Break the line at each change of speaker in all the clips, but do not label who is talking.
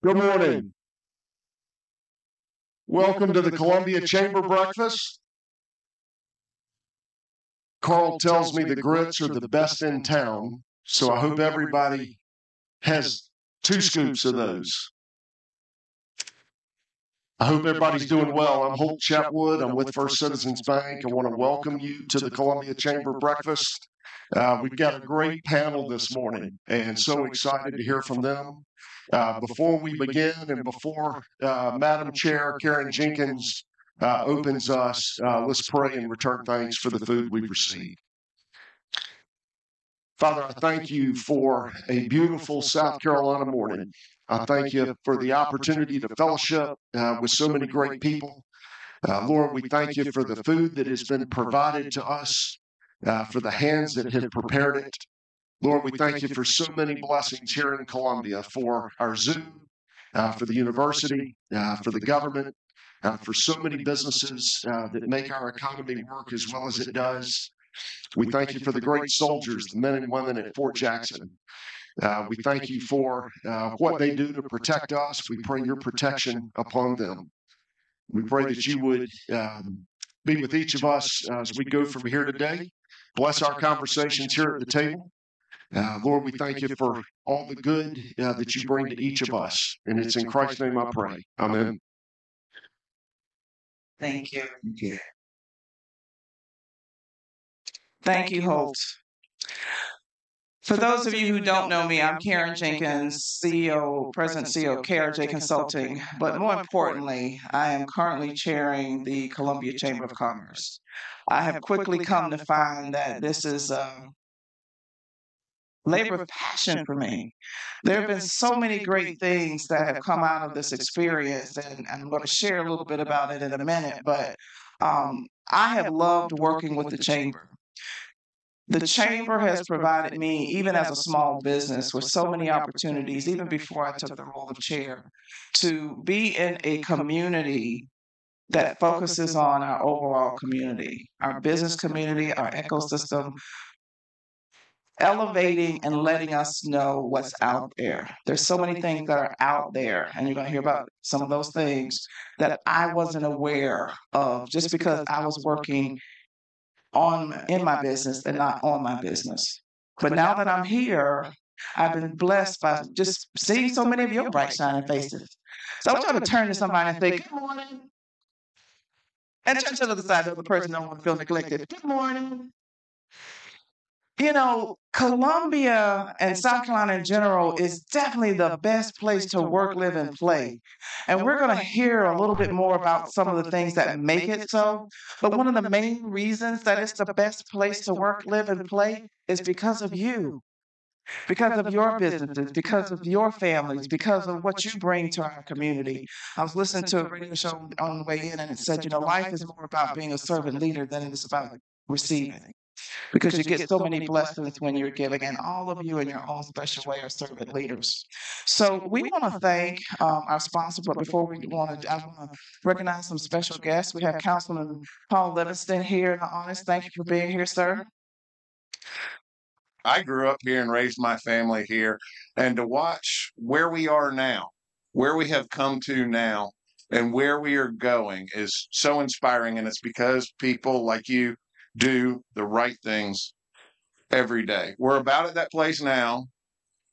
Good morning. Welcome to the Columbia Chamber Breakfast. Carl tells me the grits are the best in town, so I hope everybody has 2 scoops of those. I hope everybody's doing well. I'm Holt Chetwood. I'm with First Citizens Bank. I want to welcome you to the Columbia Chamber Breakfast. We've got a great panel this morning, and so excited to hear from them. Before we begin and before Madam Chair Karen Jenkins opens us, let's pray and return thanks for the food we've received. Father, I thank you for a beautiful South Carolina morning. I thank you for the opportunity to fellowship with so many great people. Lord, we thank you for the food that has been provided to us, for the hands that have prepared it. Lord, we thank you for so many blessings here in Columbia, for our zoo, for the university, for the government, for so many businesses that make our economy work as well as it does. We thank you for the great soldiers, the men and women at Fort Jackson. We thank you for what they do to protect us. We pray your protection upon them. We pray that you would be with each of us as we go from here today. Bless our conversations here at the table. Lord, we thank you for all the good that you bring to each of us. And it's in Christ's name I pray. Amen.
Thank you. Thank you, Holt. For those of you who don't know me, I'm Karen Jenkins, President CEO of KRJ Consulting. But more importantly, I am currently chairing the Columbia Chamber of Commerce. I have quickly come to find that this is a labor of passion for me. There have been so many great things that have come out of this experience, and I'm going to share a little bit about it in a minute, but I have loved working with the Chamber. The Chamber has provided me, even as a small business, with so many opportunities, even before I took the role of chair, to be in a community that focuses on our overall community, our business community, our ecosystem, elevating and letting us know what's out there. There's so many things that are out there, and you're going to hear about some of those things that I wasn't aware of just because I was working in my business and not on my business. But now that I'm here, I've been blessed by just seeing so many of your bright shining faces. So I'm trying to turn to somebody and say, good morning. And turn to the other side of the person don't want to feel neglected. Good morning. You know, Columbia and South Carolina in general is definitely the best place to work, live, and play. And we're going to hear a little bit more about some of the things that make it so. But one of the main reasons that it's the best place to work, live, and play is because of you, because of your businesses, because of your families, because of what you bring to our community. I was listening to a radio show on the way in, and it said, life is more about being a servant leader than it is about receiving. Because you get so many blessings when you're giving, and all of you in your own special way are servant leaders. So we want to thank our sponsor, but before I want to recognize some special guests. We have Councilman Paul Livingston here in the audience. Thank you for being here, sir.
I grew up here and raised my family here, and to watch where we are now, where we have come to now, and where we are going is so inspiring, and it's because people like you do the right things every day. We're about at that place now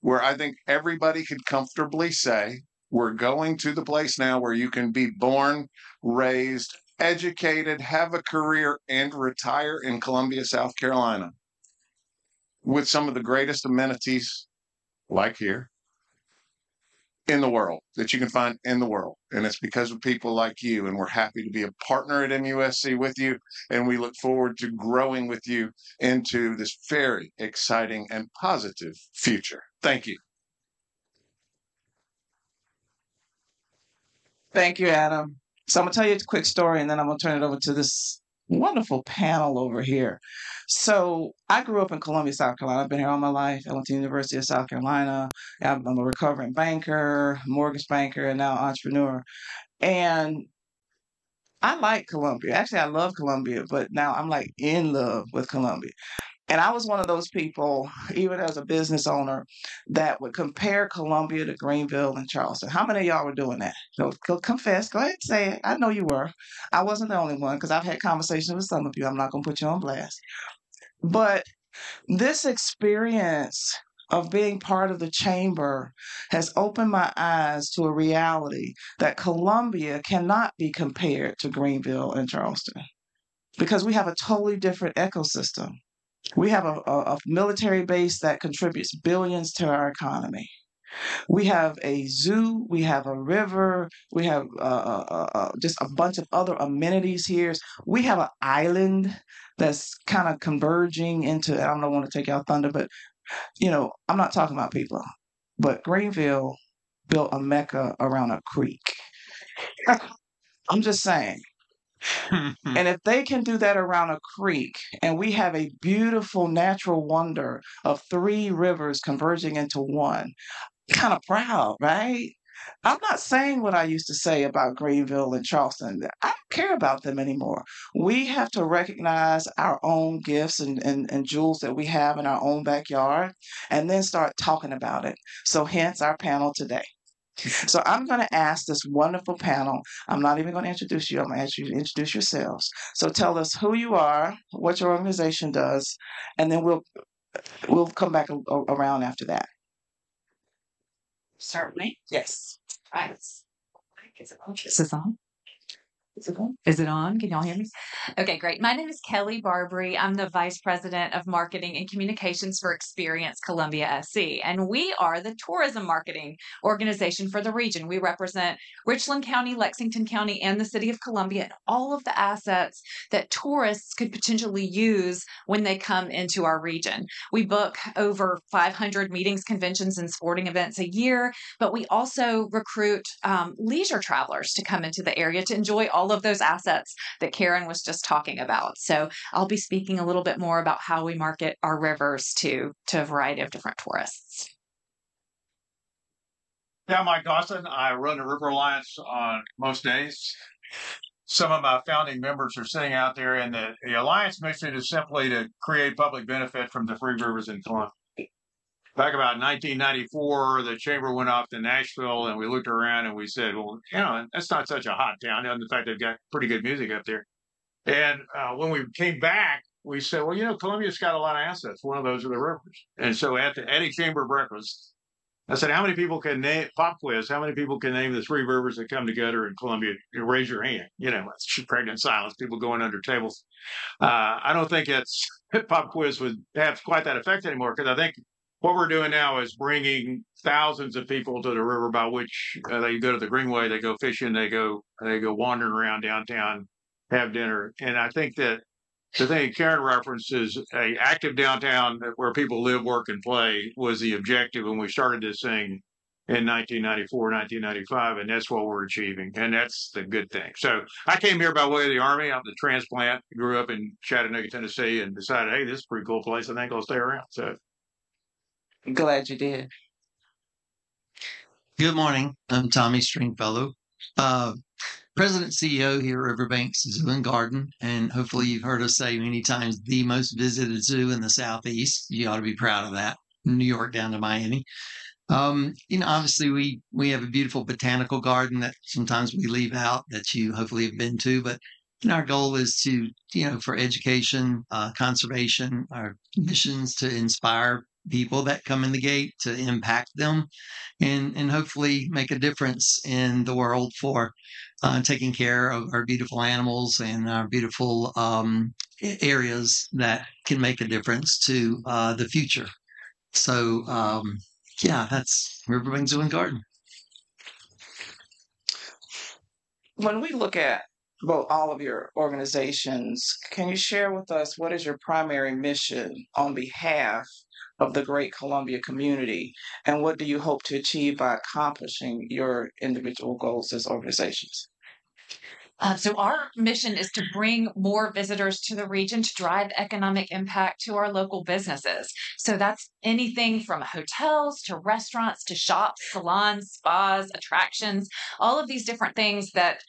where I think everybody could comfortably say we're going to the place now where you can be born, raised, educated, have a career, and retire in Columbia, South Carolina with some of the greatest amenities like here in the world that you can find in the world. And it's because of people like you. And we're happy to be a partner at MUSC with you. And we look forward to growing with you into this very exciting and positive future. Thank you.
Thank you, Adam. So I'm going to tell you a quick story, and then I'm going to turn it over to this wonderful panel over here. So I grew up in Columbia, South Carolina. I've been here all my life. I went to the University of South Carolina. I'm a recovering banker, mortgage banker, and now entrepreneur. And I like Columbia. Actually, I love Columbia, but now I'm like in love with Columbia. And I was one of those people, even as a business owner, that would compare Columbia to Greenville and Charleston. How many of y'all were doing that? Go confess. Go ahead and say it. I know you were. I wasn't the only one because I've had conversations with some of you. I'm not going to put you on blast. But this experience of being part of the chamber has opened my eyes to a reality that Columbia cannot be compared to Greenville and Charleston because we have a totally different ecosystem. We have a military base that contributes billions to our economy. We have a zoo, we have a river, we have just a bunch of other amenities here. We have an island that's kind of converging into, I don't want to take out thunder, but I'm not talking about people, but Greenville built a mecca around a creek. I'm just saying. And if they can do that around a creek, and we have a beautiful natural wonder of 3 rivers converging into one, kind of proud, right? I'm not saying what I used to say about Greenville and Charleston. I don't care about them anymore. We have to recognize our own gifts and jewels that we have in our own backyard and then start talking about it. So hence our panel today. So I'm going to ask this wonderful panel. I'm not even going to introduce you. I'm going to ask you to introduce yourselves. So tell us who you are, what your organization does, and then we'll come back around after that.
Certainly.
Yes.
Right. Is it on? Is this on? Is it on? Can y'all hear me? Okay, great. My name is Kelly Barbrey. I'm the Vice President of Marketing and Communications for Experience Columbia SC, and we are the tourism marketing organization for the region. We represent Richland County, Lexington County, and the City of Columbia, and all of the assets that tourists could potentially use when they come into our region. We book over 500 meetings, conventions, and sporting events a year, but we also recruit leisure travelers to come into the area to enjoy all of those assets that Karen was just talking about. So I'll be speaking a little bit more about how we market our rivers to a variety of different tourists.
Yeah, I'm Mike Dawson. I run the River Alliance on most days. Some of my founding members are sitting out there, and the Alliance mission is simply to create public benefit from the free rivers in Columbia. Back about 1994, the chamber went off to Nashville, and we looked around and we said, well, that's not such a hot town. In fact, they've got pretty good music up there. And when we came back, we said, well, Columbia's got a lot of assets. One of those are the rivers. And so at a chamber breakfast, I said, how many people can name, pop quiz, how many people can name the 3 rivers that come together in Columbia? Raise your hand. Pregnant silence, people going under tables. I don't think pop quiz would have quite that effect anymore, because I think what we're doing now is bringing thousands of people to the river, by which they go to the Greenway, they go fishing, they go wandering around downtown, have dinner. And I think that the thing Karen referenced is a active downtown where people live, work, and play was the objective when we started this thing in 1994, 1995, and that's what we're achieving, and that's the good thing. So I came here by way of the Army. I'm the transplant, grew up in Chattanooga, Tennessee, and decided, hey, this is a pretty cool place. I think I'll stay around. So
Glad you did.
Good morning. I'm Tommy Stringfellow, President CEO here at Riverbanks Zoo and Garden, and hopefully you've heard us say many times the most visited zoo in the Southeast. You ought to be proud of that. New York down to Miami. Obviously we have a beautiful botanical garden that sometimes we leave out that you hopefully have been to, but our goal is to, for education, conservation, our missions to inspire people that come in the gate, to impact them, and hopefully make a difference in the world for taking care of our beautiful animals and our beautiful areas that can make a difference to the future. So, that's Riverbanks Zoo and Garden.
When we look at all of your organizations, can you share with us what is your primary mission on behalf of the great Columbia community, and what do you hope to achieve by accomplishing your individual goals as organizations?
So our mission is to bring more visitors to the region to drive economic impact to our local businesses. So that's anything from hotels to restaurants to shops, salons, spas, attractions, all of these different things that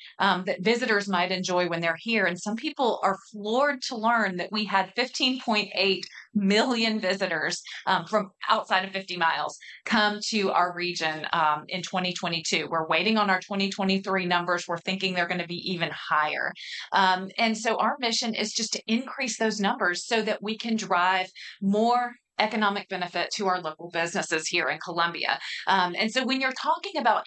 visitors might enjoy when they're here. And some people are floored to learn that we had 15.8 million visitors from outside of 50 miles come to our region in 2022. We're waiting on our 2023 numbers. We're thinking they're going to be even higher. And so our mission is just to increase those numbers so that we can drive more economic benefit to our local businesses here in Columbia. And so when you're talking about,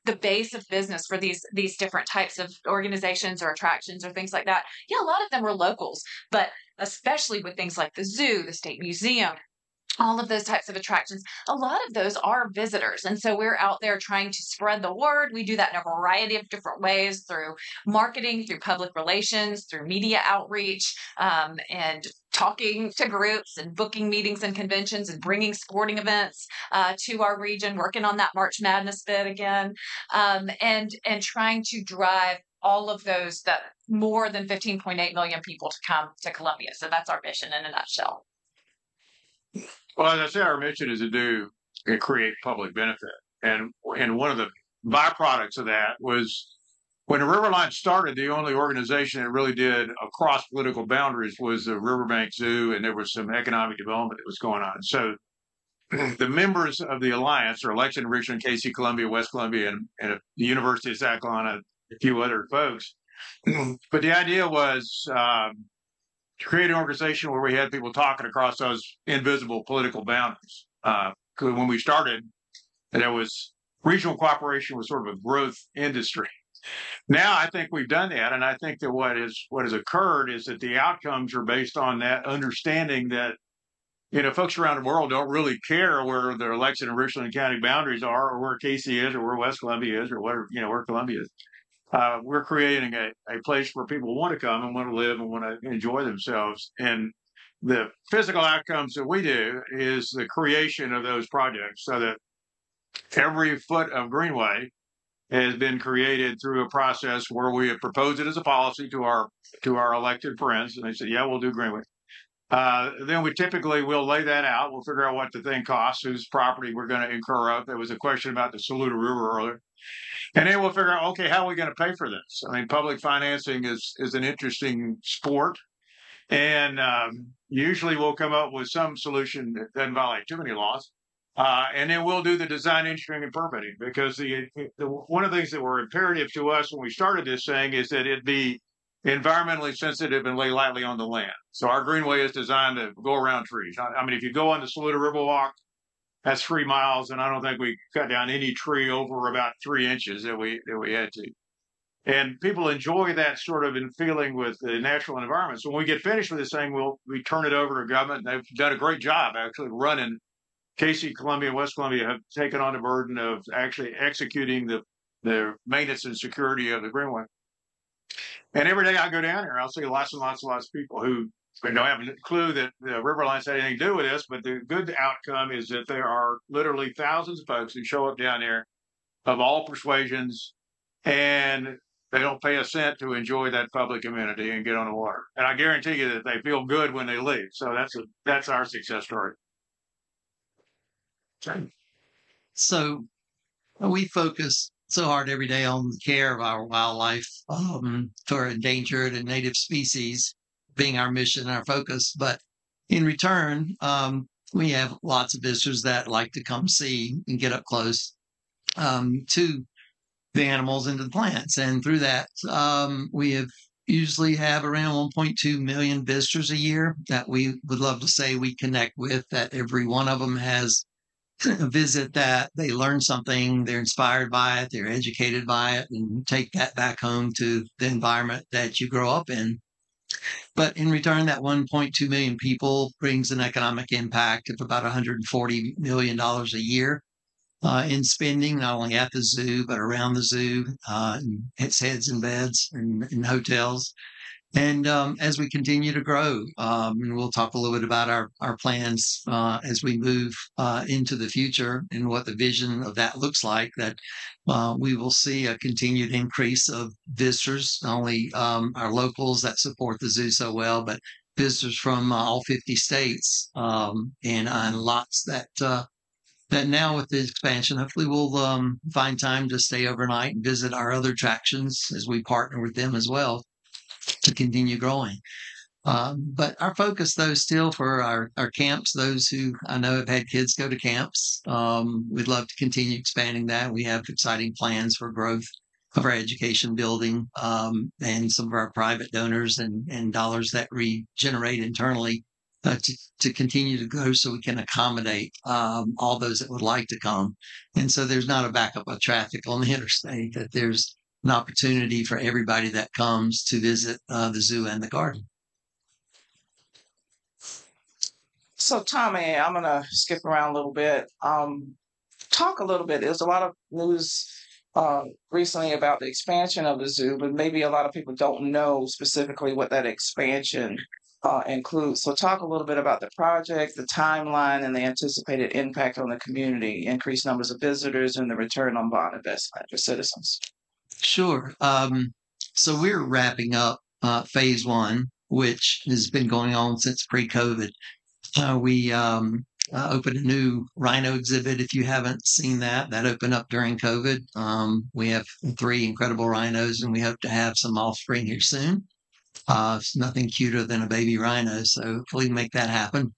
the base of business for these different types of organizations or attractions or things like that, yeah, a lot of them are locals, but especially with things like the zoo, the state museum, all of those types of attractions, a lot of those are visitors. And so we're out there trying to spread the word. We do that in a variety of different ways, through marketing, through public relations, through media outreach, and talking to groups and booking meetings and conventions and bringing sporting events to our region, working on that March Madness bid again, and trying to drive all of those, that more than 15.8 million people to come to Columbia. So that's our mission in a nutshell.
Well, as I say, our mission is to do and create public benefit. And one of the byproducts of that was when the Riverline started, the only organization that really did across political boundaries was the Riverbanks Zoo, and there was some economic development that was going on. So the members of the Alliance are elected in Richmond, KC, Columbia, West Columbia, and the University of South Carolina, a few other folks. But the idea was to create an organization where we had people talking across those invisible political boundaries. Because when we started, there was regional cooperation was sort of a growth industry. Now I think we've done that, and I think that what has occurred is that the outcomes are based on that understanding that folks around the world don't really care where their election and Richland County boundaries are, or where KC is, or where West Columbia is, or where Columbia is. We're creating a place where people want to come and want to live and want to enjoy themselves. And the physical outcomes that we do is the creation of those projects, so that every foot of greenway has been created through a process where we have proposed it as a policy to our elected friends, and they said, yeah, we'll do greenway. Then we typically will lay that out. We'll figure out what the thing costs, whose property we're going to incur up. There was a question about the Saluda River earlier. And then we'll figure out, okay, how are we going to pay for this? I mean, public financing is an interesting sport. And usually we'll come up with some solution that doesn't violate too many laws. And then we'll do the design, engineering, and permitting, because one of the things that were imperative to us when we started this thing is that it be environmentally sensitive and lay lightly on the land. So our greenway is designed to go around trees. I mean, if you go on the Saluda Riverwalk, that's 3 miles, and I don't think we cut down any tree over about 3 inches that we had to. And people enjoy that sort of in feeling with the natural environment. So when we get finished with this thing, we turn it over to government. They've done a great job actually running. KC, Columbia, West Columbia have taken on the burden of actually executing the maintenance and security of the greenway. And every day I go down here, I'll see lots and lots and lots of people who don't have a clue that the Riverline's had anything to do with this, but the good outcome is that there are literally thousands of folks who show up down there of all persuasions, and they don't pay a cent to enjoy that public amenity and get on the water. And I guarantee you that they feel good when they leave. So that's our success story.
So we focus so hard every day on the care of our wildlife for endangered and native species being our mission, our focus. But in return, we have lots of visitors that like to come see and get up close to the animals and to the plants. And through that, we usually have around 1.2 million visitors a year that we would love to say we connect with, that every one of them has a visit that they learn something, they're inspired by it, they're educated by it, and take that back home to the environment that you grow up in. But in return, that 1.2 million people brings an economic impact of about $140 million a year in spending, not only at the zoo, but around the zoo, its heads and beds and hotels. And as we continue to grow, and we'll talk a little bit about our plans as we move into the future and what the vision of that looks like, that we will see a continued increase of visitors, not only our locals that support the zoo so well, but visitors from all 50 states and lots that now with the expansion, hopefully we'll find time to stay overnight and visit our other attractions as we partner with them as well to continue growing. But our focus, though, still for our camps, those who I know have had kids go to camps, we'd love to continue expanding that. We have exciting plans for growth of our education building, and some of our private donors and dollars that we generate internally to continue to grow so we can accommodate all those that would like to come. And so there's not a backup of traffic on the interstate, that there's an opportunity for everybody that comes to visit the zoo and the garden.
So, Tommy, I'm going to skip around a little bit. Talk a little bit. There's a lot of news recently about the expansion of the zoo, but maybe a lot of people don't know specifically what that expansion includes. So, talk a little bit about the project, the timeline, and the anticipated impact on the community, increased numbers of visitors, and the return on bond investment for citizens.
Sure. So we're wrapping up phase one, which has been going on since pre-COVID. We opened a new rhino exhibit. If you haven't seen that opened up during COVID. We have 3 incredible rhinos, and we hope to have some offspring here soon. It's nothing cuter than a baby rhino, so hopefully make that happen.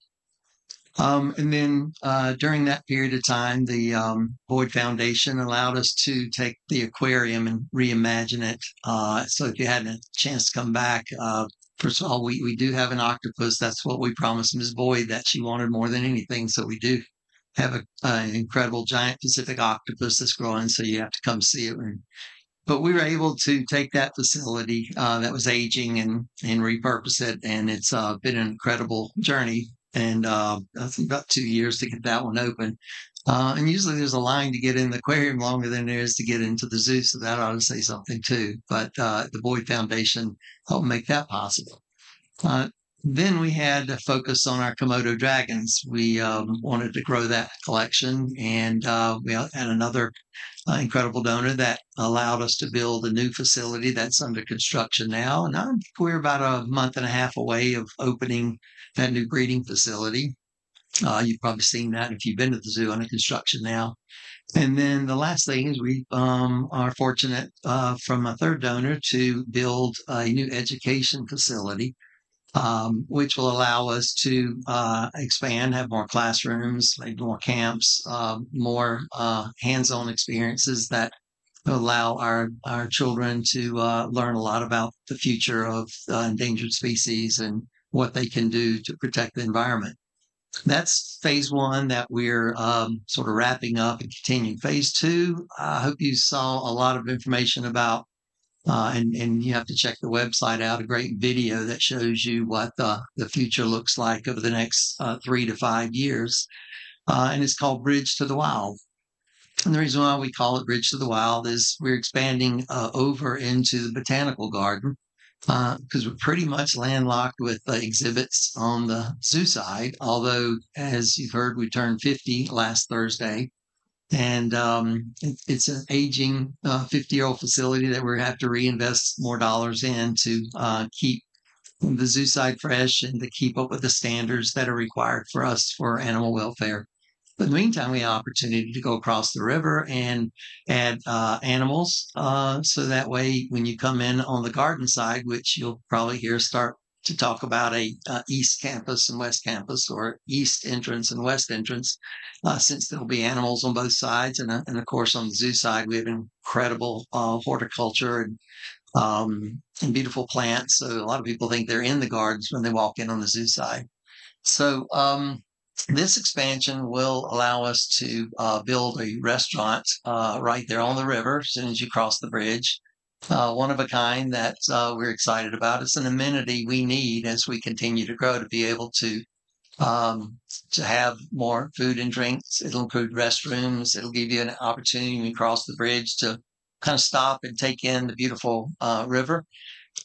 And then during that period of time, the Boyd Foundation allowed us to take the aquarium and reimagine it. So if you had a chance to come back, first of all, we do have an octopus. That's what we promised Ms. Boyd that she wanted more than anything. So we do have an incredible giant Pacific octopus that's growing. So you have to come see it. But we were able to take that facility that was aging and repurpose it. And it's been an incredible journey. And I think about 2 years to get that one open. And usually there's a line to get in the aquarium longer than there is to get into the zoo. So that ought to say something too. But the Boyd Foundation helped make that possible. Then we had to focus on our Komodo dragons. We wanted to grow that collection, and we had another incredible donor that allowed us to build a new facility that's under construction now. And I think we're about a month and a half away of opening that new breeding facility. You've probably seen that if you've been to the zoo under construction now. And then the last thing is we are fortunate from a third donor to build a new education facility, which will allow us to expand, have more classrooms, maybe more camps, more hands-on experiences that allow our children to learn a lot about the future of endangered species and what they can do to protect the environment. That's phase one that we're sort of wrapping up and continuing. Phase two, I hope you saw a lot of information about, and you have to check the website out, a great video that shows you what the future looks like over the next 3 to 5 years. And it's called Bridge to the Wild. And the reason why we call it Bridge to the Wild is we're expanding over into the botanical garden, because we're pretty much landlocked with exhibits on the zoo side. Although, as you've heard, we turned 50 last Thursday. And it's an aging 50-year-old facility that we have to reinvest more dollars in to keep the zoo side fresh and to keep up with the standards that are required for us for animal welfare. But in the meantime, we have opportunity to go across the river and add animals. So that way, when you come in on the garden side, which you'll probably hear start to talk about a east campus and west campus, or east entrance and west entrance, since there'll be animals on both sides. And of course, on the zoo side, we have incredible horticulture and beautiful plants. So a lot of people think they're in the gardens when they walk in on the zoo side. So this expansion will allow us to build a restaurant right there on the river as soon as you cross the bridge. One of a kind that we're excited about. It's an amenity we need as we continue to grow to be able to have more food and drinks. It'll include restrooms. It'll give you an opportunity when you cross the bridge to kind of stop and take in the beautiful river.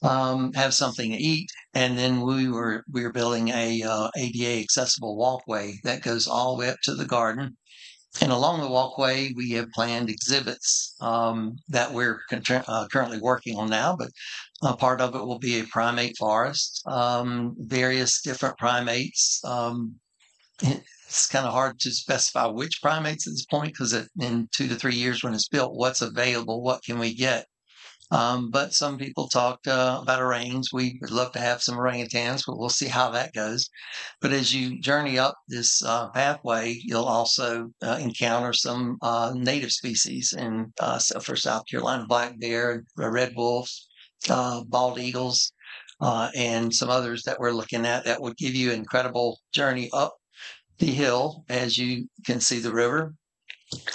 Have something to eat, and then we're building a ADA accessible walkway that goes all the way up to the garden. And along the walkway, we have planned exhibits that we're currently working on now, but part of it will be a primate forest, various different primates. It's kind of hard to specify which primates at this point, because in 2 to 3 years when it's built, what's available, what can we get? But some people talked about orangutans. We would love to have some orangutans, but we'll see how that goes. But as you journey up this pathway, you'll also encounter some native species. And so for South Carolina, black bear, red wolves, bald eagles, and some others that we're looking at that would give you an incredible journey up the hill as you can see the river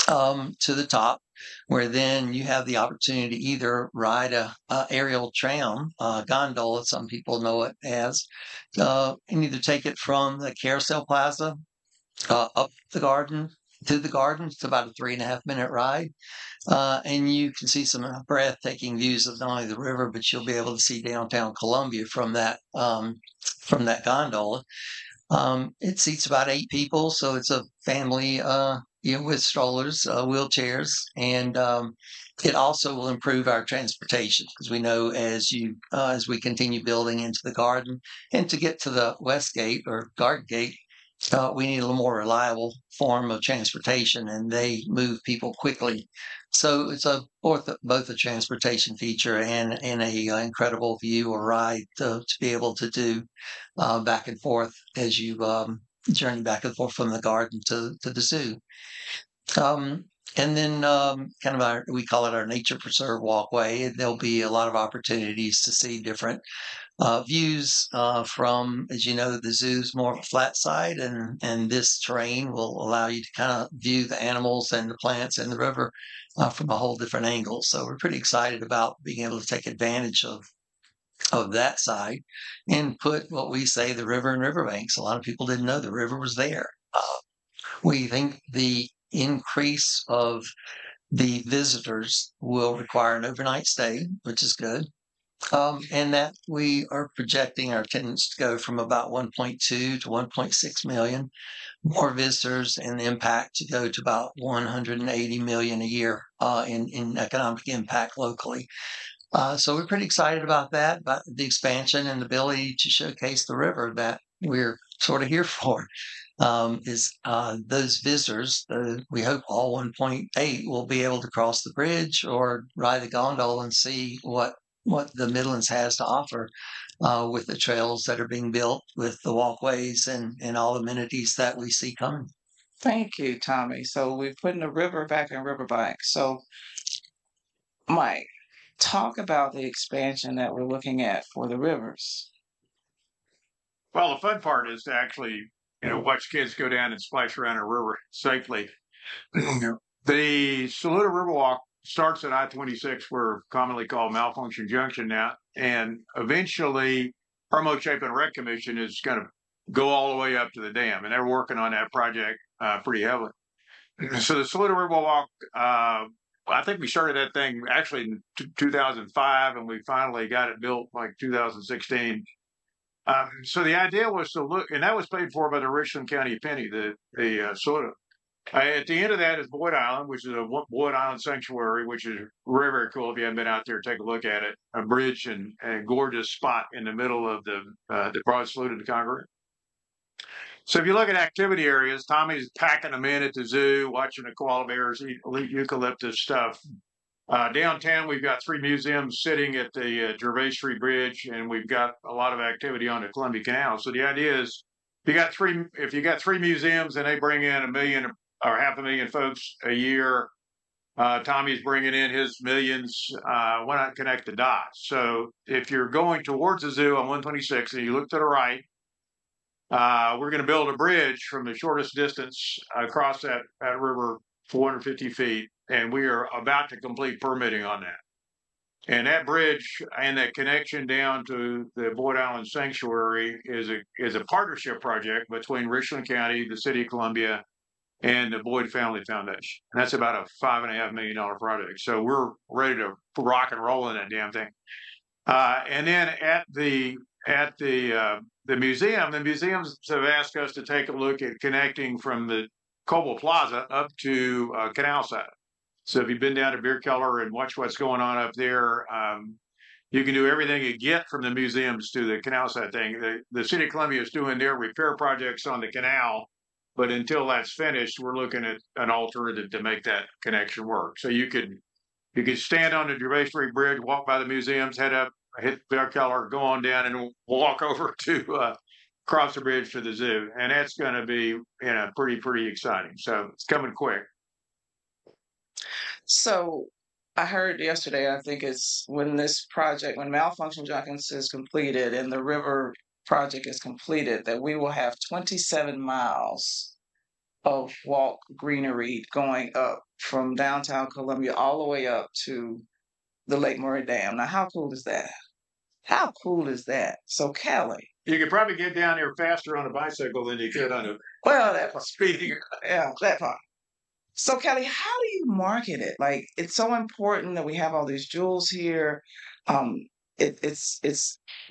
to the top, where then you have the opportunity to either ride a aerial tram, gondola, some people know it as, and either take it from the Carousel Plaza up the garden to the garden. It's about a 3.5 minute ride. And you can see some breathtaking views of not only the river, but you'll be able to see downtown Columbia from that gondola. It seats about 8 people, so it's a family, with strollers, wheelchairs, and it also will improve our transportation because we know as we continue building into the garden and to get to the west gate or garden gate, we need a little more reliable form of transportation, and they move people quickly. So it's both a transportation feature and a incredible view or ride to be able to do back and forth as you journey back and forth from the garden to the zoo. And then kind of we call it our nature preserve walkway. And there'll be a lot of opportunities to see different views from, as you know, the zoo's more of a flat side, and this terrain will allow you to kind of view the animals and the plants and the river from a whole different angle. So we're pretty excited about being able to take advantage of that side and put what we say the river in Riverbanks. A lot of people didn't know the river was there. We think the increase of the visitors will require an overnight stay, which is good. And that we are projecting our attendance to go from about 1.2 to 1.6 million, more visitors, and the impact to go to about 180 million a year in economic impact locally. So we're pretty excited about that, about the expansion and the ability to showcase the river that we're sort of here for. Is those visitors, we hope all 1.8 will be able to cross the bridge or ride the gondola and see what the Midlands has to offer with the trails that are being built, with the walkways and all the amenities that we see coming.
Thank you, Tommy. So we're putting the river back in Riverbanks. So, Mike, talk about the expansion that we're looking at for the rivers.
Well, the fun part is to actually, watch kids go down and splash around a river safely. The Saluda Riverwalk starts at I-26, we're commonly called Malfunction Junction now, and eventually Hermo Chapin Rec Commission is going to go all the way up to the dam, and they're working on that project pretty heavily. So the Saluda Riverwalk, I think we started that thing actually in 2005, and we finally got it built like 2016. So the idea was to look, and that was paid for by the Richland County Penny, the Saluda. At the end of that is Boyd Island, which is a Boyd Island sanctuary, which is very, very cool. If you haven't been out there, take a look at it. A bridge and a gorgeous spot in the middle of the broad Saluda to Congaree. So if you look at activity areas, Tommy's packing them in at the zoo, watching the koala bears eat eucalyptus stuff. Downtown, we've got 3 museums sitting at the Gervais Street Bridge, and we've got a lot of activity on the Columbia Canal. So the idea is, if you got 3 museums and they bring in 1 million or 500,000 folks a year, Tommy's bringing in his millions. Why not connect the dots? So if you're going towards the zoo on 126 and you look to the right, we're going to build a bridge from the shortest distance across that river, 450 feet, and we are about to complete permitting on that. And that bridge and that connection down to the Boyd Island Sanctuary is a partnership project between Richland County, the City of Columbia, and the Boyd Family Foundation. And that's about a $5.5 million project. So we're ready to rock and roll in that damn thing. And then at the museum, the museums have asked us to take a look at connecting from the Coble Plaza up to Canal Side. So if you've been down to Beer Keller and watch what's going on up there, you can do everything you get from the museums to the Canal Side thing. The City of Columbia is doing their repair projects on the canal, but until that's finished, we're looking at an alternative to make that connection work. So you could You can stand on the Gervais Bridge, walk by the museums, head up, hit Bear Keller, go on down, and walk over to cross the bridge to the zoo, and it's going to be pretty exciting. So it's coming quick.
So I heard yesterday, I think it's when Malfunction Junkins is completed and the river project is completed, that we will have 27 miles of walk greenery going up from downtown Columbia all the way up to the Lake Murray Dam. Now, how cool is that? How cool is that? So, Kelly.
You could probably get down there faster on a bicycle than you could on a
that part.
speeding.
Yeah, that part. So, Kelly, how do you market it? Like, it's so important that we have all these jewels here. We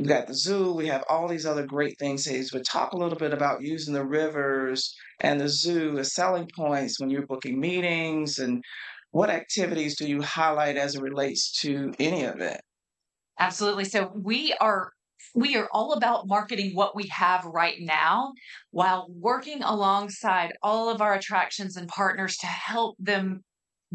got the zoo, we have all these other great things. But talk a little bit about using the rivers and the zoo as selling points when you're booking meetings, and what activities do you highlight as it relates to any of it?
Absolutely. So we are all about marketing what we have right now while working alongside all of our attractions and partners to help them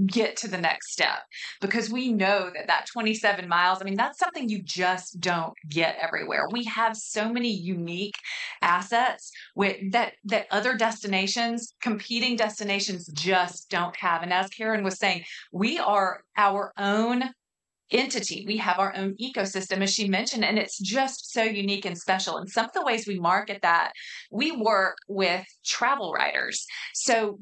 get to the next step, because we know that 27 miles, I mean, that's something you just don't get everywhere. We have so many unique assets that other destinations, competing destinations, just don't have. And as Karen was saying, we are our own entity. We have our own ecosystem, as she mentioned, and it's just so unique and special. And some of the ways we market that, we work with travel writers. So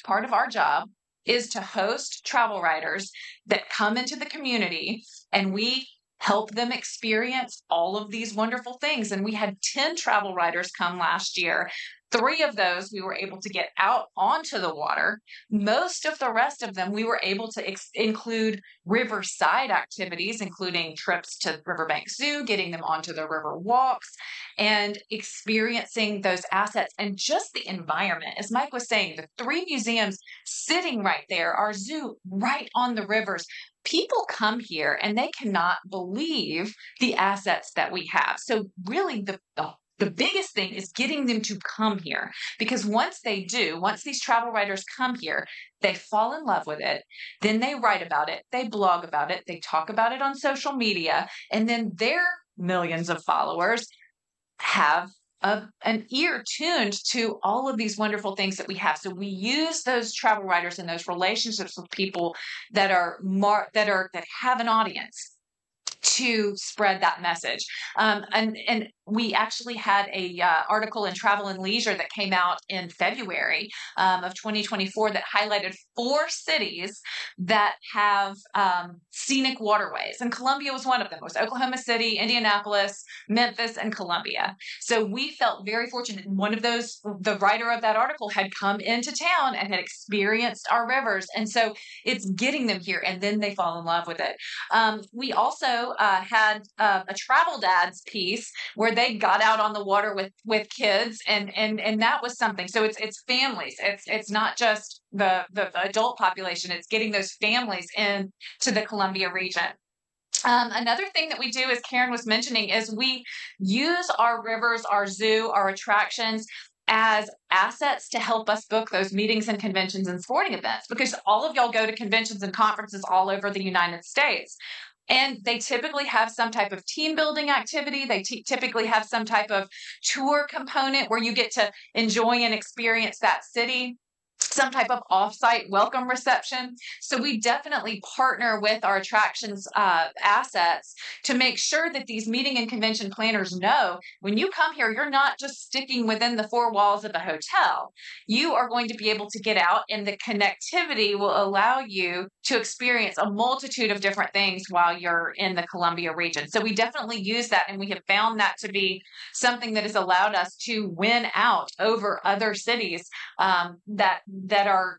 part of our job is to host travel writers that come into the community, and we help them experience all of these wonderful things. And we had 10 travel writers come last year. 3 of those we were able to get out onto the water. Most of the rest of them we were able to include riverside activities, including trips to Riverbanks Zoo, getting them onto the river walks, and experiencing those assets and just the environment. As Mike was saying, the 3 museums sitting right there, our zoo right on the rivers. People come here and they cannot believe the assets that we have. So really the biggest thing is getting them to come here, because once these travel writers come here, they fall in love with it. Then they write about it. They blog about it. They talk about it on social media. And then their millions of followers have an ear tuned to all of these wonderful things that we have. So we use those travel writers and those relationships with people that have an audience to spread that message. And we actually had a article in Travel and Leisure that came out in February of 2024 that highlighted 4 cities that have scenic waterways. And Columbia was one of them. It was Oklahoma City, Indianapolis, Memphis, and Columbia. So we felt very fortunate. One of those, the writer of that article had come into town and had experienced our rivers. And so it's getting them here, and then they fall in love with it. We also had a travel dads piece where they got out on the water with kids, and that was something. So it's families. It's not just the adult population. It's getting those families into the Columbia region. Another thing that we do, as Karen was mentioning, is we use our rivers, our zoo, our attractions as assets to help us book those meetings and conventions and sporting events, because all of y'all go to conventions and conferences all over the United States. And they typically have some type of team building activity. They typically have some type of tour component where you get to enjoy and experience that city, some type of offsite welcome reception. So we definitely partner with our attractions assets to make sure that these meeting and convention planners know when you come here, you're not just sticking within the 4 walls of a hotel. You are going to be able to get out, and the connectivity will allow you to experience a multitude of different things while you're in the Columbia region. So we definitely use that, and we have found that to be something that has allowed us to win out over other cities that are,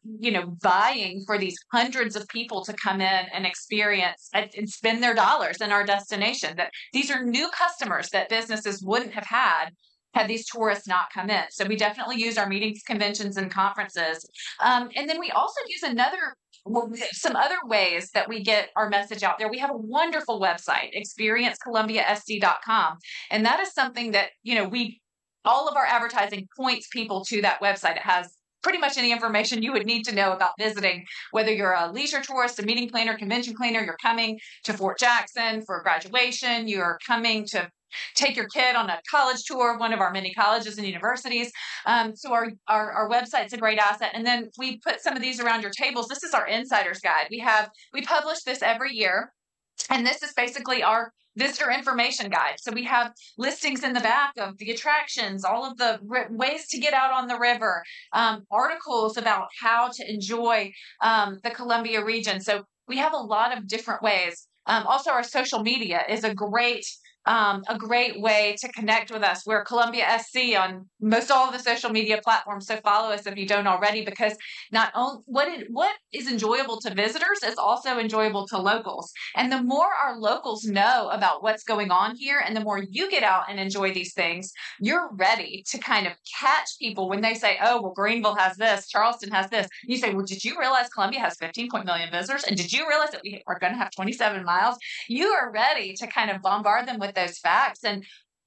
vying for these hundreds of people to come in and experience and spend their dollars in our destination. That these are new customers that businesses wouldn't have had these tourists not come in. So we definitely use our meetings, conventions, and conferences. And then we also use some other ways that we get our message out there. We have a wonderful website, experiencecolumbiasc.com. And that is something that, all of our advertising points people to that website. It has pretty much any information you would need to know about visiting, whether you're a leisure tourist, a meeting planner, convention planner, you're coming to Fort Jackson for graduation, you're coming to take your kid on a college tour of one of our many colleges and universities. So our website's a great asset. And then we put some of these around your tables. This is our insider's guide. We publish this every year. And this is basically our visitor information guide. So we have listings in the back of the attractions, all of the ways to get out on the river, articles about how to enjoy the Columbia region. So we have a lot of different ways. Also, our social media is a great way to connect with us. We're Columbia SC on most all of the social media platforms. So follow us if you don't already, because not only what is enjoyable to visitors is also enjoyable to locals. And the more our locals know about what's going on here, and the more you get out and enjoy these things, you're ready to kind of catch people when they say, oh, well, Greenville has this, Charleston has this. You say, well, did you realize Columbia has 15 million visitors? And did you realize that we are going to have 27 miles? You are ready to kind of bombard them with those facts. And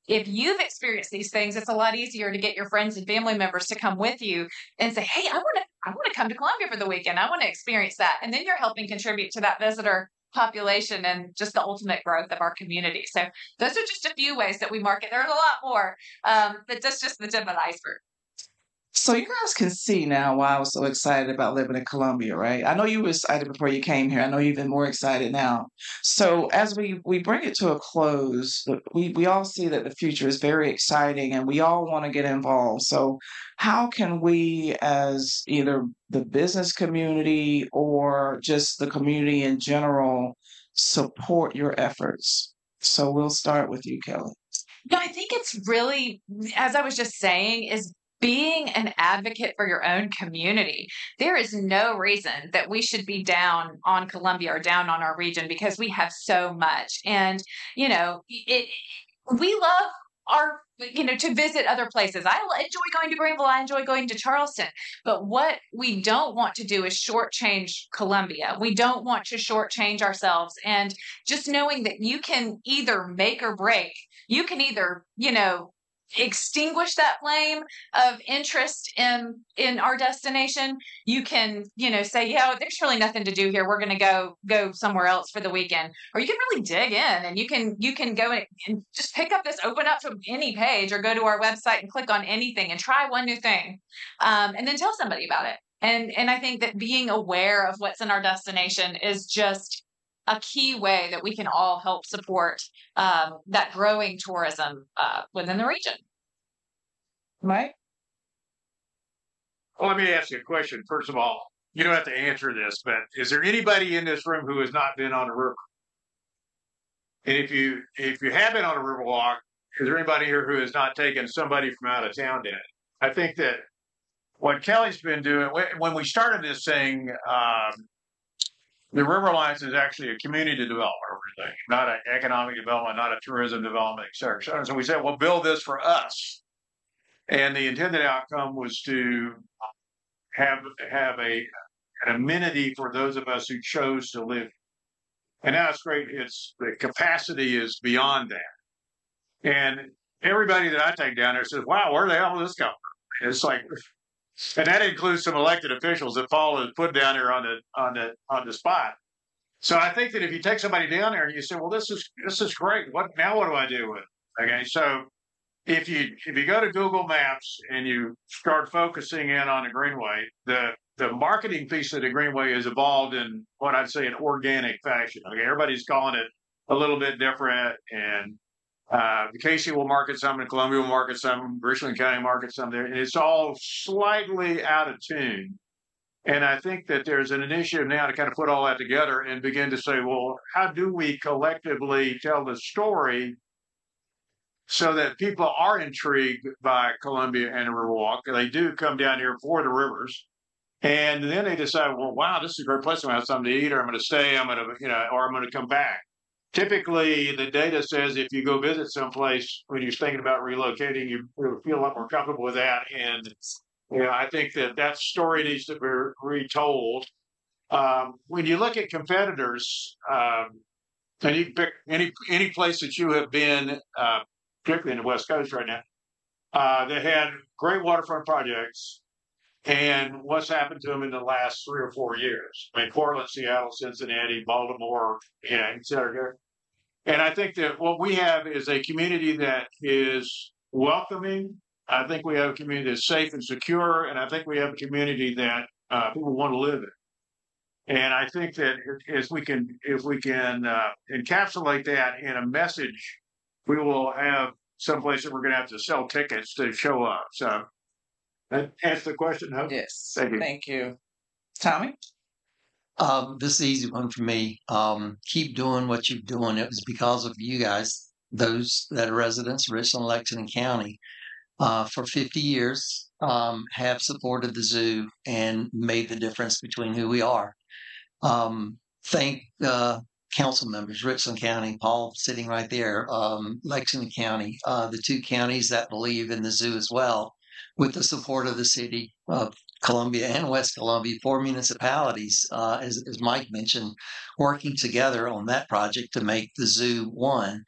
if you've experienced these things, it's a lot easier to get your friends and family members to come with you and say, hey, I want to come to Columbia for the weekend. I want to experience that. And then you're helping contribute to that visitor population and just the ultimate growth of our community. So those are just a few ways that we market. There's a lot more, but that's just the tip of the iceberg.
So you guys can see now why I was so excited about living in Columbia, right? I know you were excited before you came here. I know you're even more excited now. So as we bring it to a close, we all see that the future is very exciting and we all want to get involved. So how can we, as either the business community or just the community in general, support your efforts? So we'll start with you, Kelly.
No, I think it's really, as I was just saying, is being an advocate for your own community. There is no reason that we should be down on Columbia or down on our region, because we have so much. And, we love to visit other places. I enjoy going to Greenville. I enjoy going to Charleston. But what we don't want to do is shortchange Columbia. We don't want to shortchange ourselves. And just knowing that you can either make or break, you can either, extinguish that flame of interest in our destination. You can, say, there's really nothing to do here. We're going to go somewhere else for the weekend. Or you can really dig in and you can go and just pick up this, open up to any page or go to our website and click on anything and try one new thing. And then tell somebody about it. And I think that being aware of what's in our destination is just a key way that we can all help support that growing tourism within the region.
Mike?
Well, let me ask you a question. First of all, you don't have to answer this, but is there anybody in this room who has not been on a river? And if you have been on a river walk, is there anybody here who has not taken somebody from out of town in it? I think that what Kelly's been doing, when we started this thing, the River Alliance is actually a community development organization, not an economic development, not a tourism development, et cetera, et cetera. So we said, well, build this for us. And the intended outcome was to have an amenity for those of us who chose to live. And now it's great. The capacity is beyond that. And everybody that I take down there says, wow, where the hell did this come from? It's like, and that includes some elected officials that Paul has put down there on the spot. So I think that if you take somebody down there and you say, well, this is great. What do I do with it? Okay. So if you go to Google Maps and you start focusing in on the Greenway, the marketing piece of the Greenway has evolved in what I'd say an organic fashion. Okay, everybody's calling it a little bit different, and Casey will market some, and Columbia will market some, Richland County markets some there, and it's all slightly out of tune. And I think that there's an initiative now to kind of put all that together and begin to say, well, how do we collectively tell the story so that people are intrigued by Columbia and the Riverwalk? They do come down here for the rivers. And then they decide, well, wow, this is a great place. I'm going to have something to eat, or I'm going to stay, or I'm going to come back. Typically, the data says if you go visit someplace when you're thinking about relocating, you feel a lot more comfortable with that. And I think that story needs to be retold. When you look at competitors, and you pick any place that you have been, particularly in the West Coast right now, that had great waterfront projects and what's happened to them in the last 3 or 4 years. I mean, Portland, Seattle, Cincinnati, Baltimore, et cetera. And I think that what we have is a community that is welcoming. I think we have a community that's safe and secure, and I think we have a community that people want to live in. And I think that if we can encapsulate that in a message, we will have someplace that we're going to have to sell tickets to show up. So that answers the question, Hope?
Yes.
Thank you.
Thank you. Tommy?
This is the easy one for me. Keep doing what you're doing. It was because of you guys, those that are residents of Richland, Lexington County, for 50 years, have supported the zoo and made the difference between who we are. Thank council members, Richland County, Paul sitting right there, Lexington County, the two counties that believe in the zoo as well, with the support of the city of Columbia and West Columbia, 4 municipalities, as Mike mentioned, working together on that project to make the zoo one.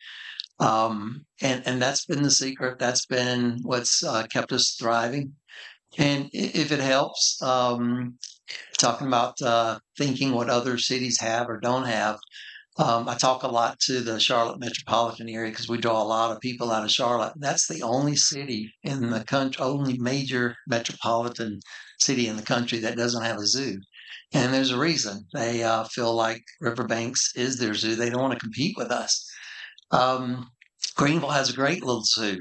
And that's been the secret. That's been what's kept us thriving. And if it helps, talking about thinking what other cities have or don't have, I talk a lot to the Charlotte metropolitan area because we draw a lot of people out of Charlotte. That's the only city in the country, only major metropolitan city in the country that doesn't have a zoo. And there's a reason. They feel like Riverbanks is their zoo. They don't want to compete with us. Greenville has a great little zoo.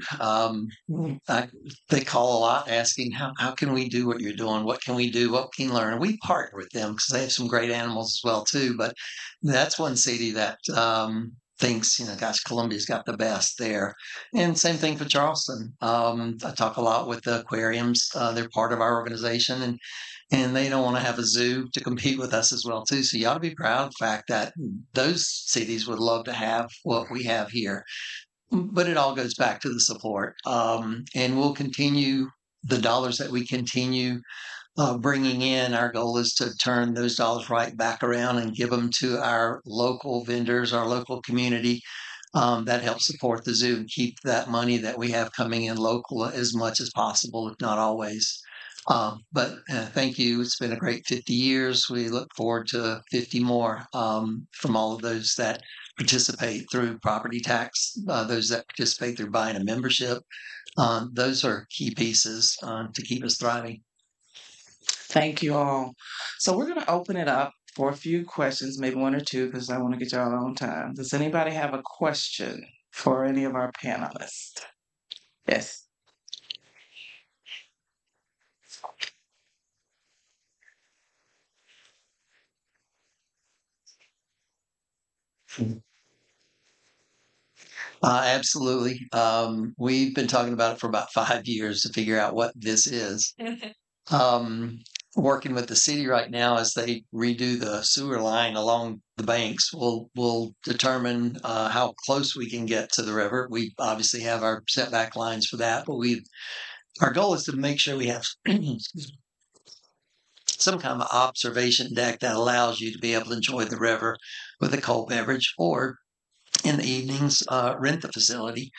They call a lot asking, how can we do what you're doing? What can we do? What can we learn? And we partner with them because they have some great animals as well, too. But that's one city that thinks, gosh, Columbia's got the best there. And same thing for Charleston. I talk a lot with the aquariums. They're part of our organization, and they don't want to have a zoo to compete with us as well, too. So you ought to be proud of the fact that those cities would love to have what we have here. But it all goes back to the support. And we'll continue the dollars that we continue bringing in. Our goal is to turn those dollars right back around and give them to our local vendors, our local community that help support the zoo and keep that money that we have coming in local as much as possible, if not always. But thank you. It's been a great 50 years. We look forward to 50 more from all of those that participate through property tax, those that participate through buying a membership. Those are key pieces to keep us thriving.
Thank you all. So we're going to open it up for a few questions, maybe one or two, because I want to get y'all on time. Does anybody have a question for any of our panelists? Yes.
Absolutely. We've been talking about it for about 5 years to figure out what this is. Working with the city right now as they redo the sewer line along the banks, we'll determine how close we can get to the river. We obviously have our setback lines for that, but our goal is to make sure we have some kind of observation deck that allows you to be able to enjoy the river with a cold beverage, or in the evenings, rent the facility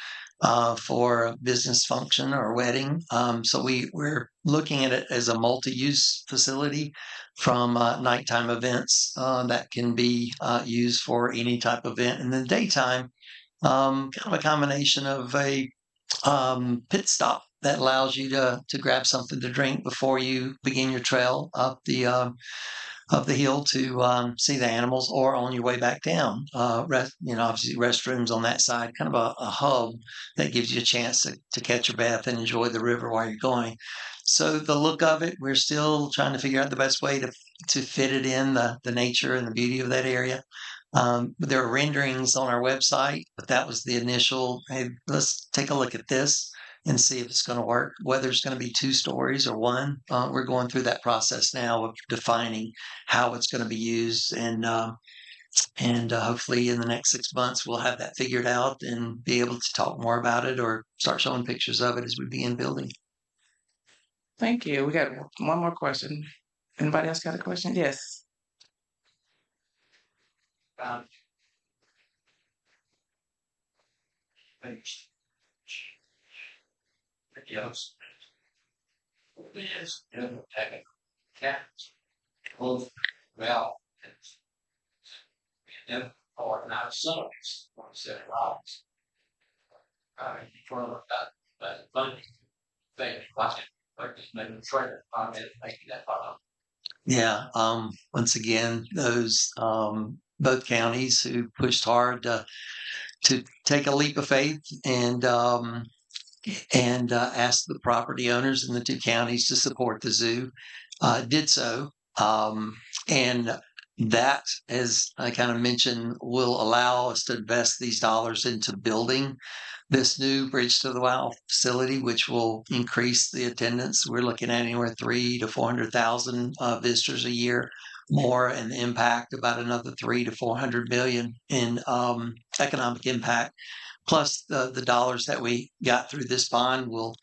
for a business function or a wedding. So we're looking at it as a multi-use facility, from nighttime events that can be used for any type of event. In the daytime, kind of a combination of a pit stop that allows you to grab something to drink before you begin your trail up the hill to see the animals, or on your way back down. Obviously restrooms on that side, kind of a hub that gives you a chance to catch your bath and enjoy the river while you're going. So the look of it, we're still trying to figure out the best way to fit it in the nature and the beauty of that area. There are renderings on our website, but that was the initial, hey, let's take a look at this and see if it's going to work, whether it's going to be 2 stories or 1. We're going through that process now of defining how it's going to be used. And hopefully in the next 6 months, we'll have that figured out and be able to talk more about it or start showing pictures of it as we begin building.
Thank you. We got one more question. Anybody else got a question? Yes.
Is taking cats, both well and or not sons, or said routes. For that, funding thing, watching, like just making sure that I'm making that part. Yeah, once again, those both counties who pushed hard to take a leap of faith and asked the property owners in the two counties to support the zoo, did so. And that, as I kind of mentioned, will allow us to invest these dollars into building this new Bridge to the Wow facility, which will increase the attendance. We're looking at anywhere 300,000 to 400,000 visitors a year more, and the impact about another 300 to 400 million in economic impact. Plus, the dollars that we got through this bond will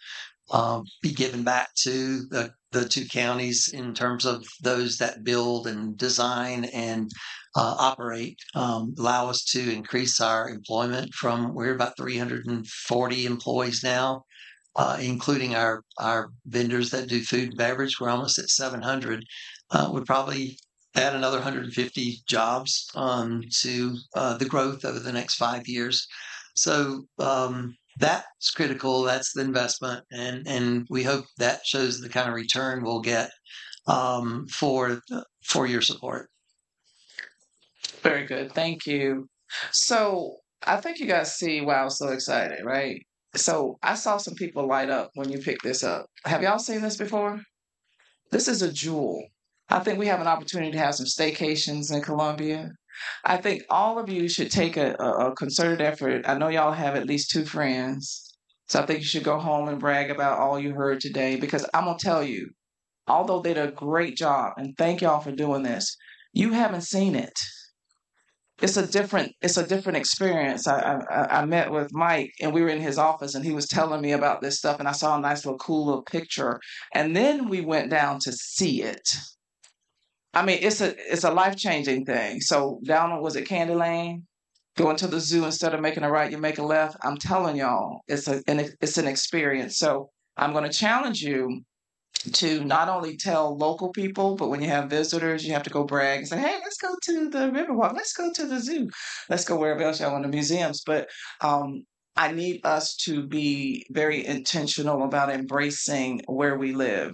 be given back to the two counties in terms of those that build and design and operate, allow us to increase our employment from, we're about 340 employees now, including our vendors that do food and beverage. We're almost at 700. We'd probably add another 150 jobs to the growth over the next 5 years. So that's critical. That's the investment, and we hope that shows the kind of return we'll get for your support.
Very good. Thank you. So I think you guys see why I was so excited, right? So I saw some people light up when you picked this up. Have y'all seen this before? This is a jewel. I think we have an opportunity to have some staycations in Columbia. I think all of you should take a concerted effort. I know y'all have at least 2 friends. So I think you should go home and brag about all you heard today, because I'm going to tell you, although they did a great job, and thank y'all for doing this, you haven't seen it. It's a different experience. I met with Mike, and we were in his office, and he was telling me about this stuff, and I saw a nice little cool little picture, and then we went down to see it. I mean, it's a life-changing thing. So down on, was it Candy Lane? Going to the zoo, instead of making a right, you make a left. I'm telling y'all, it's an experience. So I'm going to challenge you to not only tell local people, but when you have visitors, you have to go brag and say, hey, let's go to the Riverwalk, let's go to the zoo, let's go wherever else y'all want, the museums. But I need us to be very intentional about embracing where we live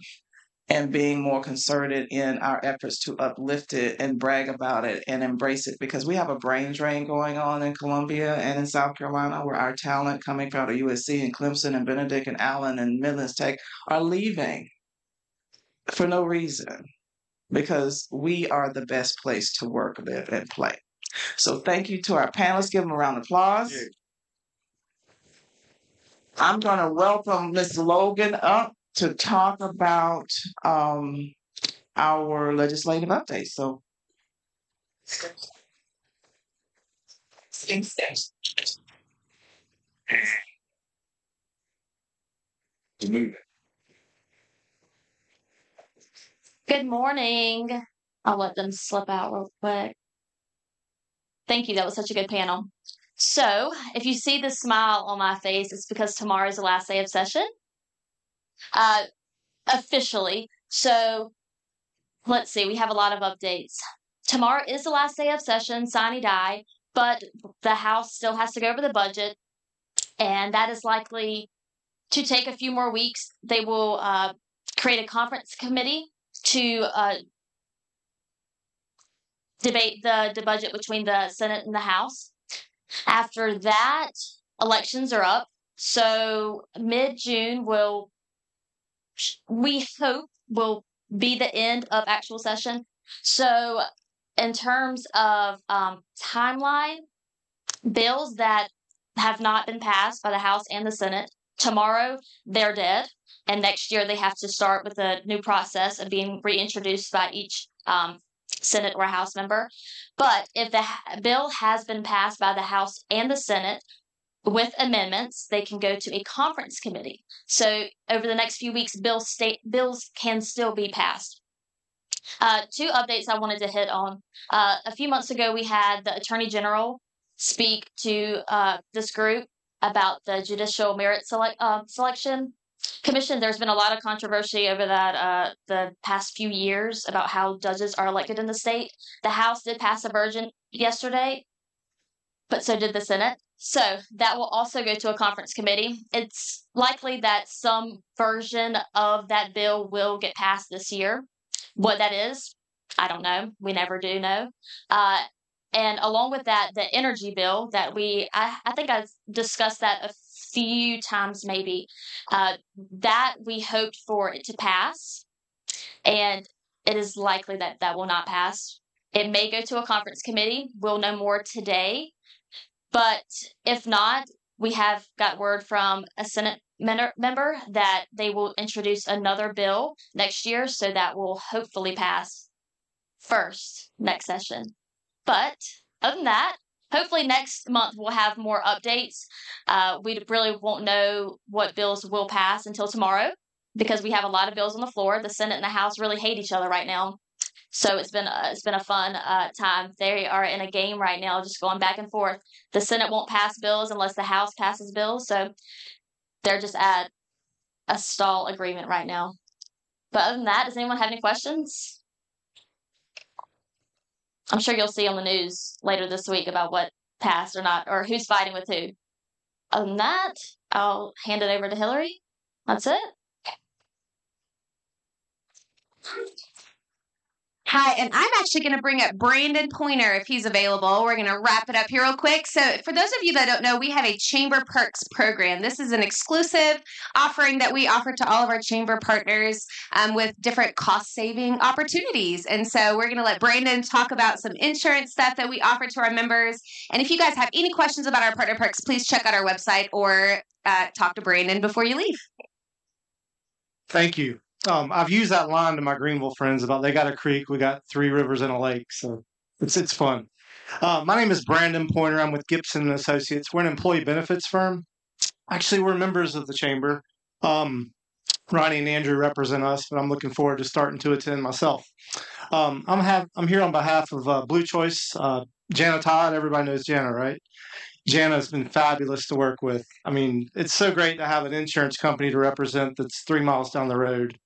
and being more concerted in our efforts to uplift it and brag about it and embrace it, because we have a brain drain going on in Columbia and in South Carolina, where our talent coming from USC and Clemson and Benedict and Allen and Midlands Tech are leaving for no reason, because we are the best place to work, live, and play. So thank you to our panelists. Give them a round of applause. Yeah. I'm going to welcome Ms. Logan up to talk about our legislative update. So,
Good morning. I'll let them slip out real quick. Thank you. That was such a good panel. So, if you see the smile on my face, it's because tomorrow is the last day of session. Officially. So, let's see. We have a lot of updates. Tomorrow is the last day of session, sine die, but the House still has to go over the budget, and that is likely to take a few more weeks. They will create a conference committee to debate the budget between the Senate and the House. After that, elections are up. So mid-June we hope will be the end of actual session. So in terms of timeline, bills that have not been passed by the House and the Senate, tomorrow they're dead. And next year they have to start with a new process of being reintroduced by each Senate or House member. But if the bill has been passed by the House and the Senate with amendments, they can go to a conference committee. So over the next few weeks, bills can still be passed. 2 updates I wanted to hit on. A few months ago, we had the Attorney General speak to this group about the judicial merit selection. Commission, there's been a lot of controversy over that the past few years about how judges are elected in the state. The House did pass a version yesterday, but so did the Senate. So that will also go to a conference committee. It's likely that some version of that bill will get passed this year. What that is, I don't know. We never do know. And along with that, the energy bill that I think I discussed that a few times maybe, that we hoped for it to pass. And it is likely that that will not pass. It may go to a conference committee. We'll know more today. But if not, we have got word from a Senate member that they will introduce another bill next year. So that will hopefully pass first next session. But other than that, hopefully next month we'll have more updates. We really won't know what bills will pass until tomorrow because we have a lot of bills on the floor. The Senate and the House really hate each other right now. So it's been a fun time. They are in a game right now, just going back and forth. The Senate won't pass bills unless the House passes bills. So they're just at a stall agreement right now. But other than that, does anyone have any questions? I'm sure you'll see on the news later this week about what passed or not, or who's fighting with who. Other than that, I'll hand it over to Hillary. That's it.
Hi, and I'm actually going to bring up Brandon Pointer if he's available. We're going to wrap it up here real quick. So for those of you that don't know, we have a Chamber Perks program. This is an exclusive offering that we offer to all of our Chamber partners with different cost-saving opportunities. And so we're going to let Brandon talk about some insurance stuff that we offer to our members. And if you guys have any questions about our Partner Perks, please check out our website or talk to Brandon before you leave.
Thank you. I've used that line to my Greenville friends about they got a creek, we got 3 rivers and a lake, so it's fun. My name is Brandon Pointer. I'm with Gibson and Associates. We're an employee benefits firm. Actually, we're members of the chamber. Ronnie and Andrew represent us, but I'm looking forward to starting to attend myself. I'm here on behalf of Blue Choice. Jana Todd, everybody knows Jana, right? Jana's been fabulous to work with. I mean, it's so great to have an insurance company to represent that's 3 miles down the road.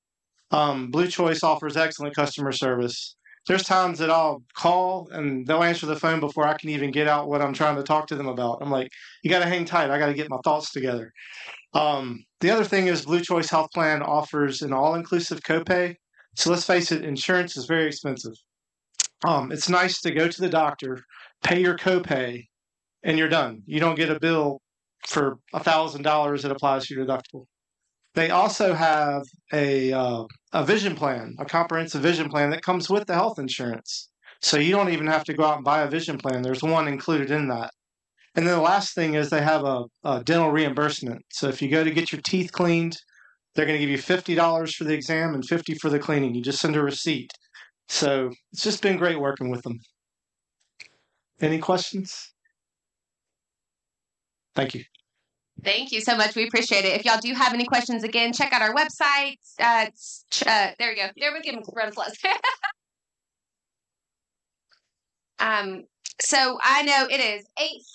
Blue Choice offers excellent customer service. There's times that I'll call and they'll answer the phone before I can even get out what I'm trying to talk to them about. I'm like, you got to hang tight. I got to get my thoughts together. The other thing is Blue Choice Health Plan offers an all-inclusive copay. So let's face it, insurance is very expensive. It's nice to go to the doctor, pay your copay, and you're done. You don't get a bill for $1,000 that applies to your deductible. They also have a vision plan, a comprehensive vision plan that comes with the health insurance. So you don't even have to go out and buy a vision plan. There's one included in that. And then the last thing is they have a dental reimbursement. So if you go to get your teeth cleaned, they're going to give you $50 for the exam and $50 for the cleaning. You just send a receipt. So it's just been great working with them. Any questions? Thank you.
Thank you so much. We appreciate it. If y'all do have any questions, again, check out our website. There we go. There we go. Run plus. So I know it is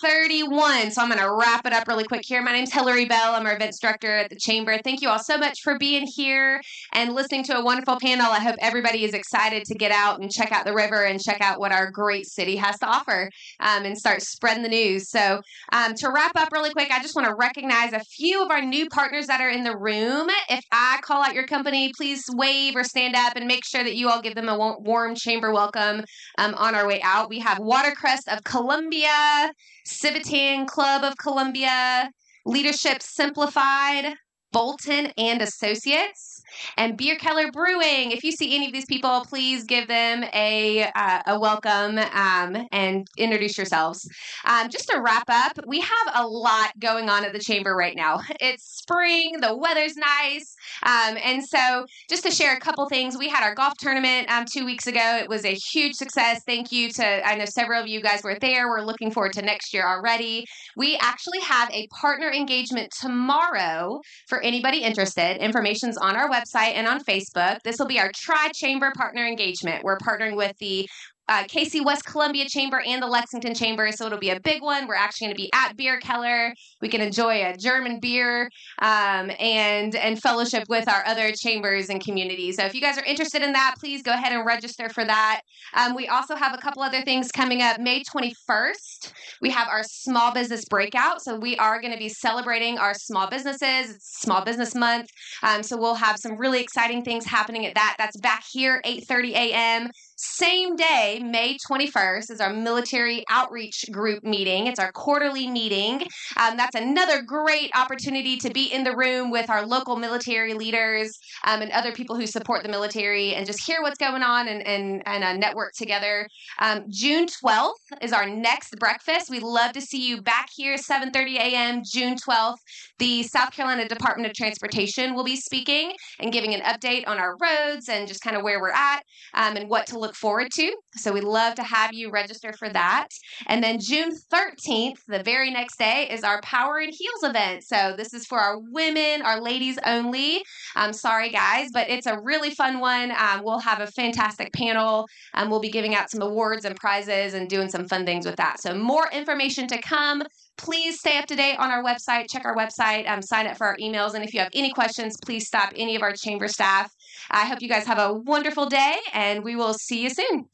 8:31, so I'm going to wrap it up really quick here. My name's Hillary Bell. I'm our events director at the Chamber. Thank you all so much for being here and listening to a wonderful panel. I hope everybody is excited to get out and check out the river and check out what our great city has to offer and start spreading the news. So to wrap up really quick, I just want to recognize a few of our new partners that are in the room. If I call out your company, please wave or stand up and make sure that you all give them a warm Chamber welcome on our way out. We have Watercrest of Columbia, Civitan Club of Columbia, Leadership Simplified, Bolton and Associates, and Beer Keller Brewing. If you see any of these people, please give them a welcome and introduce yourselves. Just to wrap up, we have a lot going on at the Chamber right now. It's spring, the weather's nice, and so just to share a couple things, we had our golf tournament 2 weeks ago. It was a huge success. Thank you to, I know several of you guys were there. We're looking forward to next year already. We actually have a partner engagement tomorrow for anybody interested. Information's on our website and on Facebook. This will be our Tri-Chamber Partner Engagement. We're partnering with the Casey West Columbia Chamber and the Lexington Chamber, so it'll be a big one. We're actually going to be at Beer Keller. We can enjoy a German beer and fellowship with our other chambers and communities. So if you guys are interested in that, please go ahead and register for that. We also have a couple other things coming up. May 21st, we have our small business breakout. So we are going to be celebrating our small businesses. It's Small Business Month. So we'll have some really exciting things happening at that. That's back here, 8:30 a.m. Same day, May 21st, is our military outreach group meeting. It's our quarterly meeting. That's another great opportunity to be in the room with our local military leaders and other people who support the military and just hear what's going on and network together. June 12th is our next breakfast. We'd love to see you back here, 7:30 a.m., June 12th. The South Carolina Department of Transportation will be speaking and giving an update on our roads and just kind of where we're at and what to look forward to. So we'd love to have you register for that. And then June 13th, the very next day, is our Power and Heels event. So this is for our women, our ladies only. I'm sorry, guys, but it's a really fun one. We'll have a fantastic panel. We'll be giving out some awards and prizes and doing some fun things with that. So more information to come. Please stay up to date on our website. Check our website. Sign up for our emails. And if you have any questions, please stop any of our chamber staff. I hope you guys have a wonderful day, and we will see you soon.